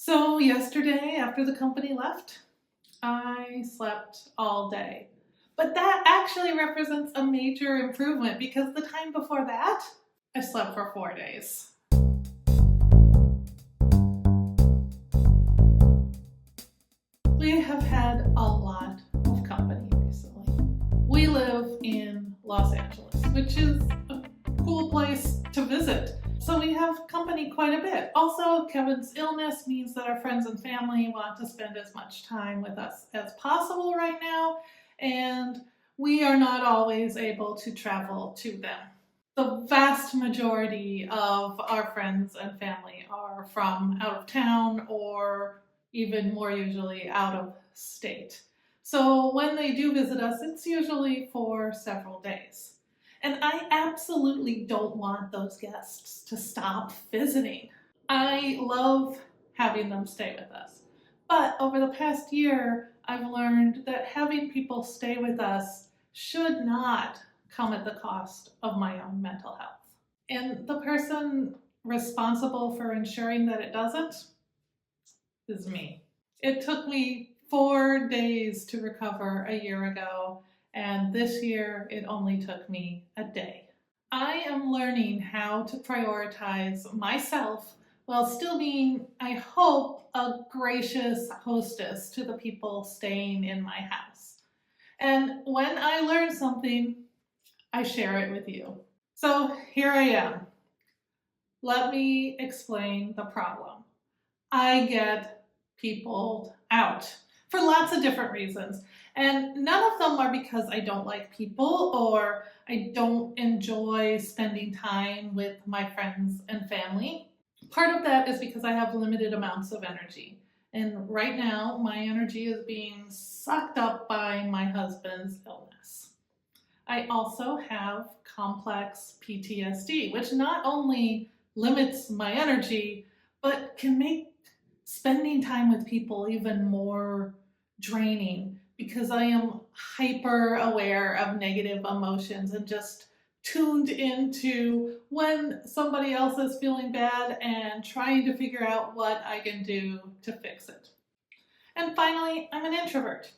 So yesterday, after the company left, I slept all day. But that actually represents a major improvement because the time before that, I slept for 4 days. We have had a lot of company recently. We live in Los Angeles, which is a cool place to visit. So we have company quite a bit. Also, Kevin's illness means that our friends and family want to spend as much time with us as possible right now, and we are not always able to travel to them. The vast majority of our friends and family are from out of town or even more usually out of state. So when they do visit us, it's usually for several days. And I absolutely don't want those guests to stop visiting. I love having them stay with us. But over the past year, I've learned that having people stay with us should not come at the cost of my own mental health. And the person responsible for ensuring that it doesn't is me. It took me 4 days to recover a year ago, and this year it only took me a day. I am learning how to prioritize myself while still being, I hope, a gracious hostess to the people staying in my house. And when I learn something, I share it with you. So here I am. Let me explain the problem. I get peopled out for lots of different reasons. And none of them are because I don't like people or I don't enjoy spending time with my friends and family. Part of that is because I have limited amounts of energy. And right now, my energy is being sucked up by my husband's illness. I also have complex PTSD, which not only limits my energy, but can make spending time with people even more draining because I am hyper aware of negative emotions and just tuned into when somebody else is feeling bad and trying to figure out what I can do to fix it. And finally, I'm an introvert.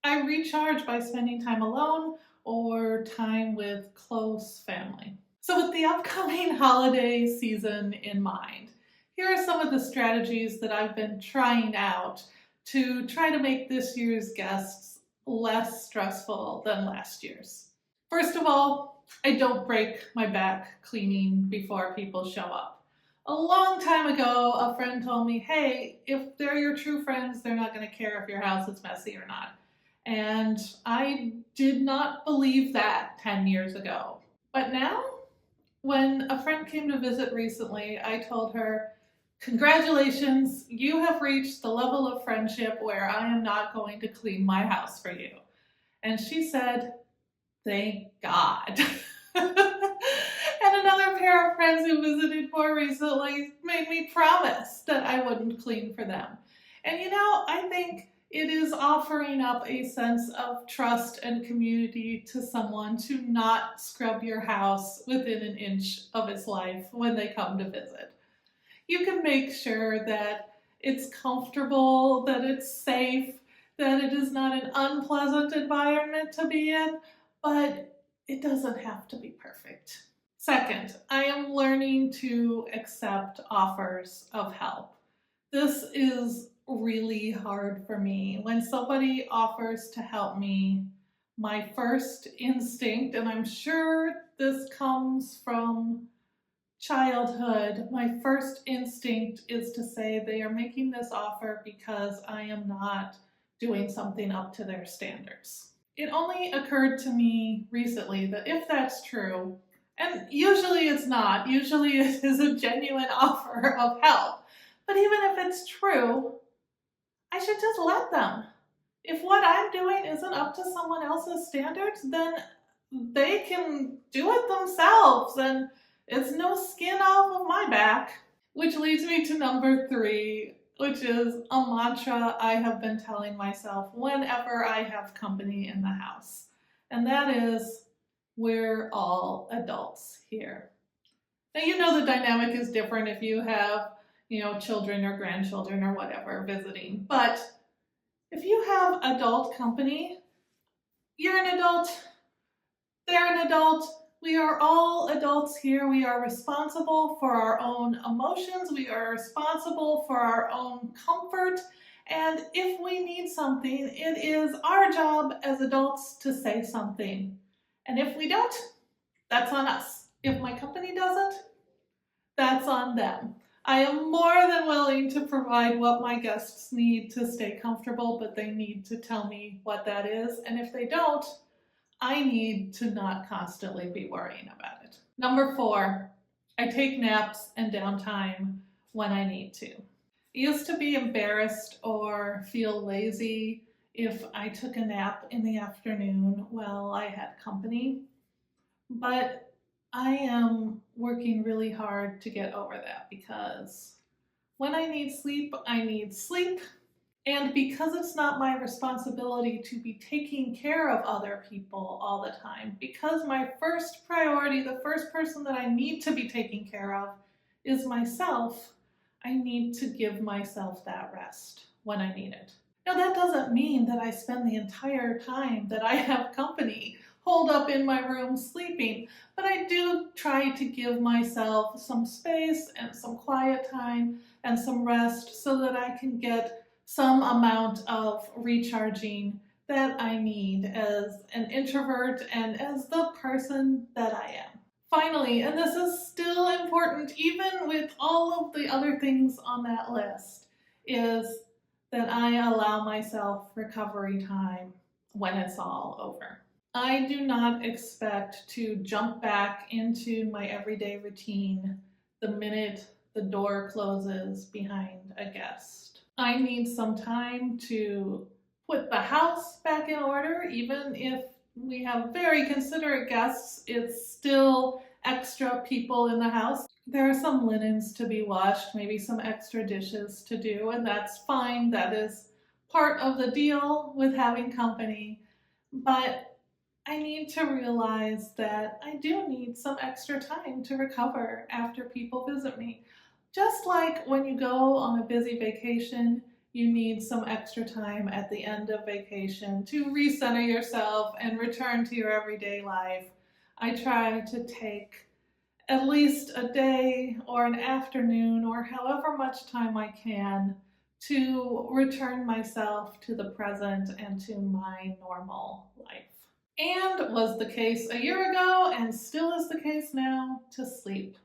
I recharge by spending time alone or time with close family. So with the upcoming holiday season in mind, here are some of the strategies that I've been trying out to try to make this year's guests less stressful than last year's. First of all, I don't break my back cleaning before people show up. A long time ago, a friend told me, hey, if they're your true friends, they're not going to care if your house is messy or not. And I did not believe that 10 years ago. But now, when a friend came to visit recently, I told her, congratulations, you have reached the level of friendship where I am not going to clean my house for you. And she said, thank God. And another pair of friends who visited more recently made me promise that I wouldn't clean for them. And I think it is offering up a sense of trust and community to someone to not scrub your house within an inch of its life when they come to visit. You can make sure that it's comfortable, that it's safe, that it is not an unpleasant environment to be in, but it doesn't have to be perfect. Second, I am learning to accept offers of help. This is really hard for me. When somebody offers to help me, my first instinct, and I'm sure this comes from childhood, my first instinct is to say they are making this offer because I am not doing something up to their standards. It only occurred to me recently that if that's true, and usually it's not, usually it is a genuine offer of help, but even if it's true, I should just let them. If what I'm doing isn't up to someone else's standards, then they can do it themselves and it's no skin off of my back. Which leads me to number 3, which is a mantra I have been telling myself whenever I have company in the house. And that is, we're all adults here. Now, the dynamic is different if you have, children or grandchildren or whatever visiting. But if you have adult company, you're an adult, they're an adult, we are all adults here. We are responsible for our own emotions. We are responsible for our own comfort. And if we need something, it is our job as adults to say something. And if we don't, that's on us. If my company doesn't, that's on them. I am more than willing to provide what my guests need to stay comfortable, but they need to tell me what that is. And if they don't, I need to not constantly be worrying about it. Number 4, I take naps and downtime when I need to. I used to be embarrassed or feel lazy if I took a nap in the afternoon while I had company, but I am working really hard to get over that because when I need sleep, I need sleep. And because it's not my responsibility to be taking care of other people all the time, because my first priority, the first person that I need to be taking care of is myself, I need to give myself that rest when I need it. Now that doesn't mean that I spend the entire time that I have company holed up in my room sleeping, but I do try to give myself some space and some quiet time and some rest so that I can get some amount of recharging that I need as an introvert and as the person that I am. Finally, and this is still important even with all of the other things on that list, is that I allow myself recovery time when it's all over. I do not expect to jump back into my everyday routine the minute the door closes behind a guest. I need some time to put the house back in order. Even if we have very considerate guests, it's still extra people in the house. There are some linens to be washed, maybe some extra dishes to do, and that's fine. That is part of the deal with having company. But I need to realize that I do need some extra time to recover after people visit me. Just like when you go on a busy vacation, you need some extra time at the end of vacation to recenter yourself and return to your everyday life. I try to take at least a day or an afternoon or however much time I can to return myself to the present and to my normal life. And was the case a year ago and still is the case now, to sleep.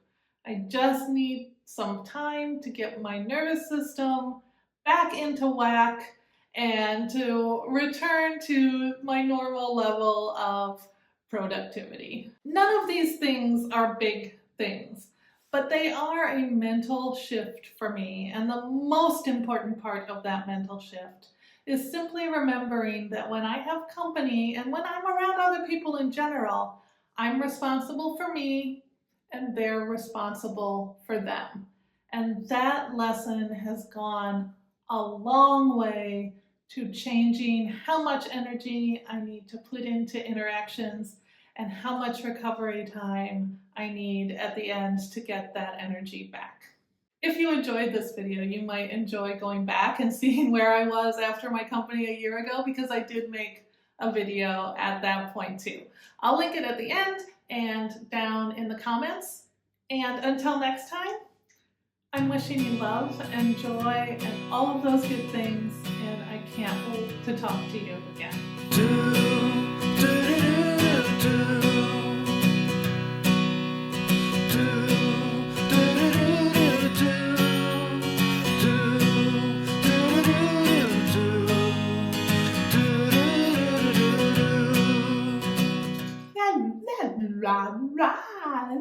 I just need some time to get my nervous system back into whack and to return to my normal level of productivity. None of these things are big things, but they are a mental shift for me. And the most important part of that mental shift is simply remembering that when I have company and when I'm around other people in general, I'm responsible for me and they're responsible for them. And that lesson has gone a long way to changing how much energy I need to put into interactions and how much recovery time I need at the end to get that energy back. If you enjoyed this video, you might enjoy going back and seeing where I was after my company a year ago, because I did make a video at that point too. I'll link it at the end and down in the comments. And until next time, I'm wishing you love and joy and all of those good things, and I can't wait to talk to you again. Rah, rah.